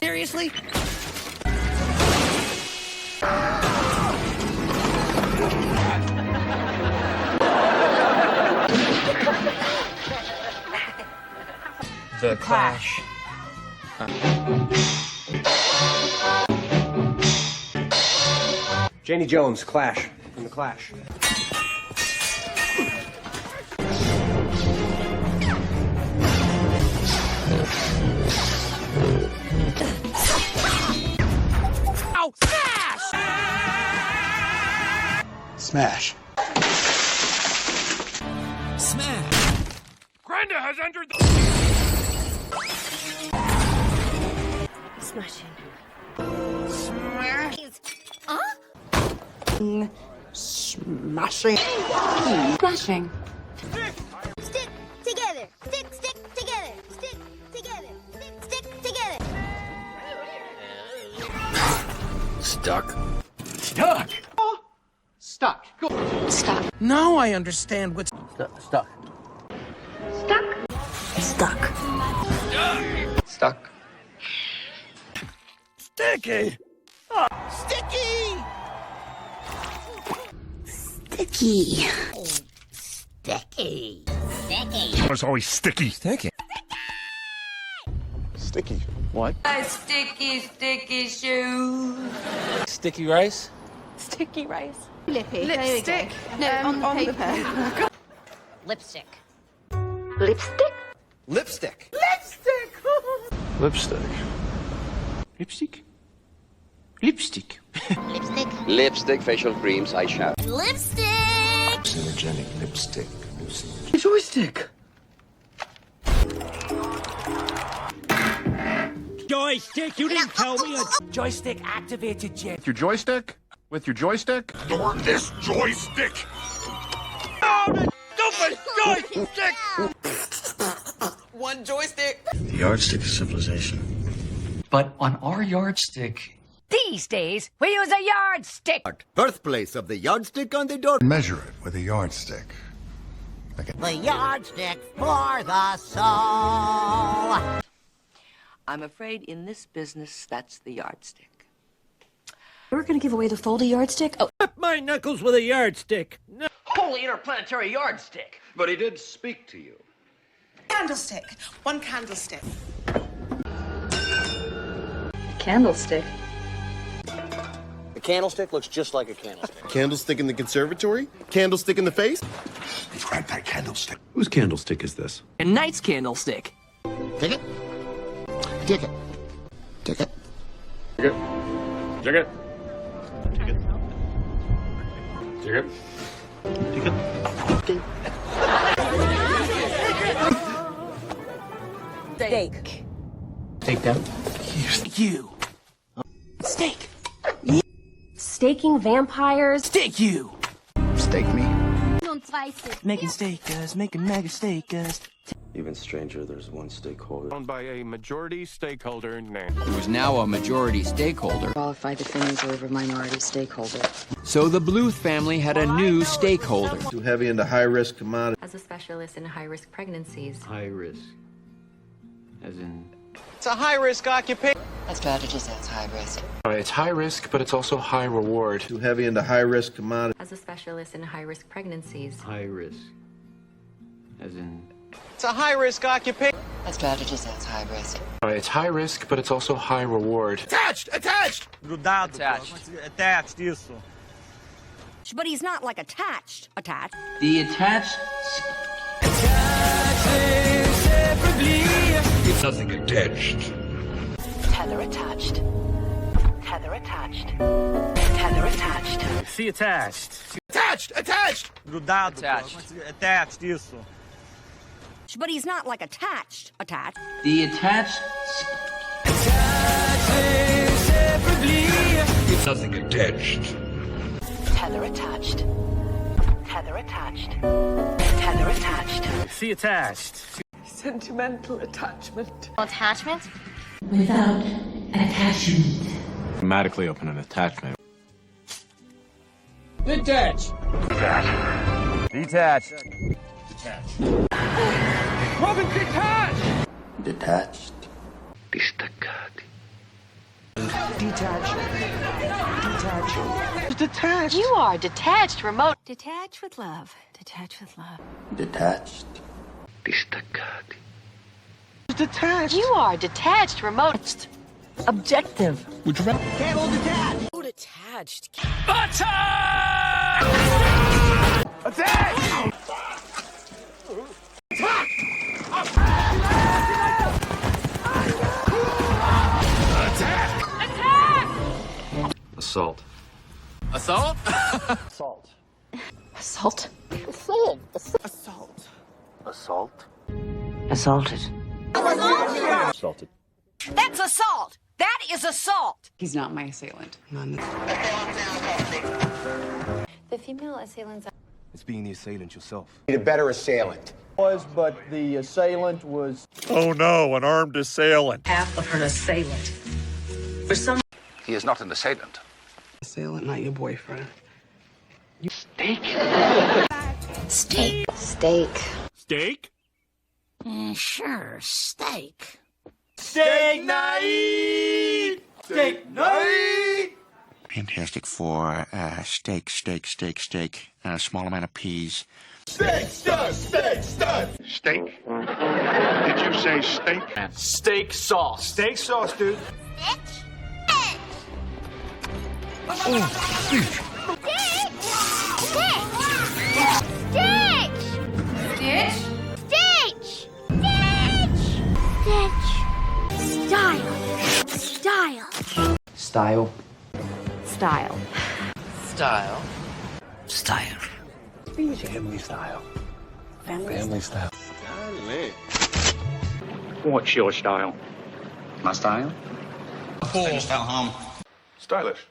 Seriously? The Clash. Janie Jones, Clash. From The Clash. Oh, smash! Smash. Smash! Brenda has entered the... Smashing. Smash! Smashing. Smashing. Stick together. Stick together. Stick together. Stick together. Stuck. Stuck. Stuck. Go. Stuck. Now I understand what's... Stuck. Stuck. Stuck. Sticky! Sticky! Sticky. Sticky. It's always sticky. Sticky. Sticky. What? Sticky shoes. Sticky rice? Sticky rice. Lipstick. No, on the paper. Lipstick. Lipstick. Lipstick. Lipstick. Lipstick. Lipstick. Lipstick. Lipstick, facial creams, eyeshadow. Lipstick. Synergenic lipstick. Joystick. Joystick, you didn't tell me a joystick activated yet. Your joystick? With your joystick? This joystick. Stupid joystick! One joystick. The yardstick of civilization. But on our yardstick, These days, we use a yardstick. Birthplace of the yardstick on the door. Measure it with a yardstick. The yardstick for the soul. I'm afraid in this business, that's the yardstick. We're gonna give away the foldy yardstick. Oh, My knuckles with a yardstick. No. holy interplanetary yardstick. But he did speak to you. Candlestick. One candlestick. candlestick. The candlestick looks just like a candlestick. Candlestick in the conservatory? Candlestick in the face? Grab that candlestick. Whose candlestick is this? A knight's candlestick. Ticket. Ticket. Ticket. Ticket. Ticket. Ticket. Ticket. Steak. take them. You. Steak. Staking vampires. Steak you. Stake me. Making steak, making mega steak, Even stranger, there's one stakeholder. Owned by a majority stakeholder named... Who's now a majority stakeholder. Qualified defenders over minority stakeholder. So the Bluth family had a new stakeholder. Too heavy into high-risk commodities. As a specialist in high-risk pregnancies. High risk. As in... It's a high-risk occupation. A strategist that's high risk. It's high risk, but it's also high reward. Too heavy into high-risk commodities. As a specialist in high-risk pregnancies. High risk. As in... It's a high-risk occupation. A strategist that's high risk. It's high risk, but it's also high reward. Attached! Attached! Attached, isso. But he's not like attached. The attached... It's nothing attached. Tether attached. Tether attached. Tether attached. See attached. Attached! Attached! Attached. Attached, isso. But he's not like attached. The attached... It's nothing attached. Tether attached. Tether attached. Tether attached. See attached. Sentimental attachment. Attachment? Without attachment. Automatically open an attachment. Detach. Detached. Robin, detach! Detached. Distaccati. Detached. You are detached, remote. Detached with love. Detached with love. Detached. Distaccati. Detached. You are detached, remote. Objective. Would you rather? Candle detached. Oh, detached. Assault. Assault? Assault. Assault. Assault. Assault. Assault? Assaulted. Assaulted. That's assault. That is assault. He's not my assailant. The female assailants. It's being the assailant yourself. Need a better assailant. But the assailant was... Oh no, an armed assailant. Half of her assailant. For some. He is not an assailant. Assailant, not your boyfriend. Steak? Steak. Steak. Steak? Sure, steak. Steak night! Steak night! Fantastic for steak, a small amount of peas. Steak? Did you say steak? Steak sauce. Steak sauce, dude. Style. Style. Style. Style. Family style. Family style. What's your style? My style? Stylish.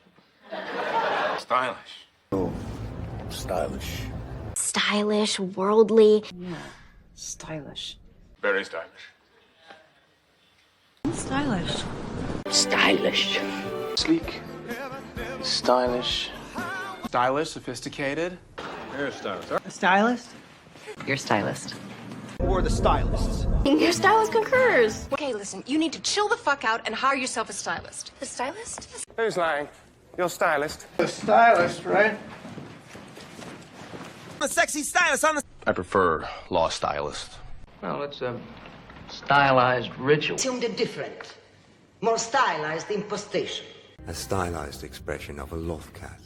Stylish. Oh, stylish. Stylish, worldly. Stylish. Very stylish. Stylish. Stylish. Sleek. Stylish. Stylish, sophisticated. Hairstylist. A stylist? Your stylist. Or the stylists. Your stylist concurs. Okay, listen, you need to chill the fuck out and hire yourself a stylist. A stylist? Who's lying? Your stylist. The stylist, right? The sexy stylist on the... I prefer law stylist. Well, it's a stylized ritual. Assumed a different, more stylized impostation. A stylized expression of a love cat.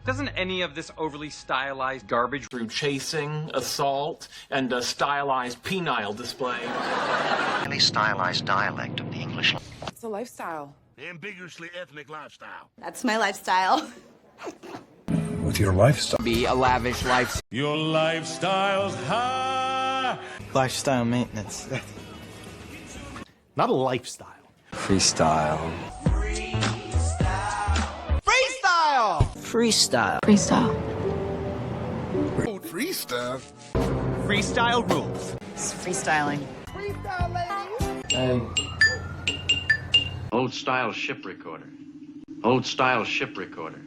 Doesn't any of this overly stylized garbage Through chasing, assault, and a stylized penile display. Highly stylized dialect of the English. It's a lifestyle. Ambiguously ethnic lifestyle. That's my lifestyle. With your lifestyle. be a lavish lifestyle? Your lifestyle's high. Lifestyle maintenance. Not a lifestyle. Freestyle. Freestyle! Freestyle. Freestyle? Freestyle rules. It's freestyling. Freestyle, ladies! Old style ship recorder. Old style ship recorder.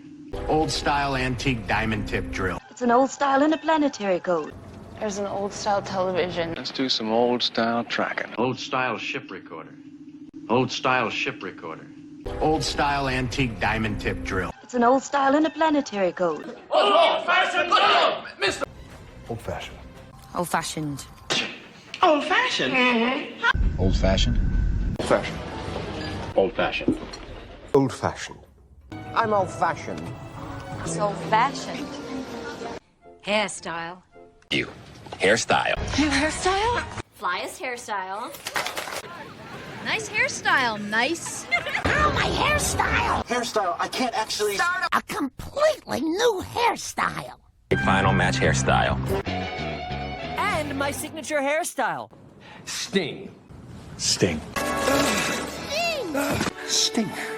Old style antique diamond tip drill. It's an old style interplanetary code. There's an old style television. Let's do some old style tracking. Old style ship recorder. Old style ship recorder. Old style antique diamond tip drill. It's an old style interplanetary code. Old fashioned. Old fashioned. Old fashioned. Old fashioned. Old fashioned. Old fashioned. Old fashioned. I'm old fashioned. It's old fashioned. Hairstyle. You. Hairstyle. New hairstyle? Flyest hairstyle. Nice hairstyle, nice. Oh, my hairstyle! Hairstyle, I can't actually... Start a completely new hairstyle. Final match hairstyle. And my signature hairstyle. Sting. Sting. Sting! Stink.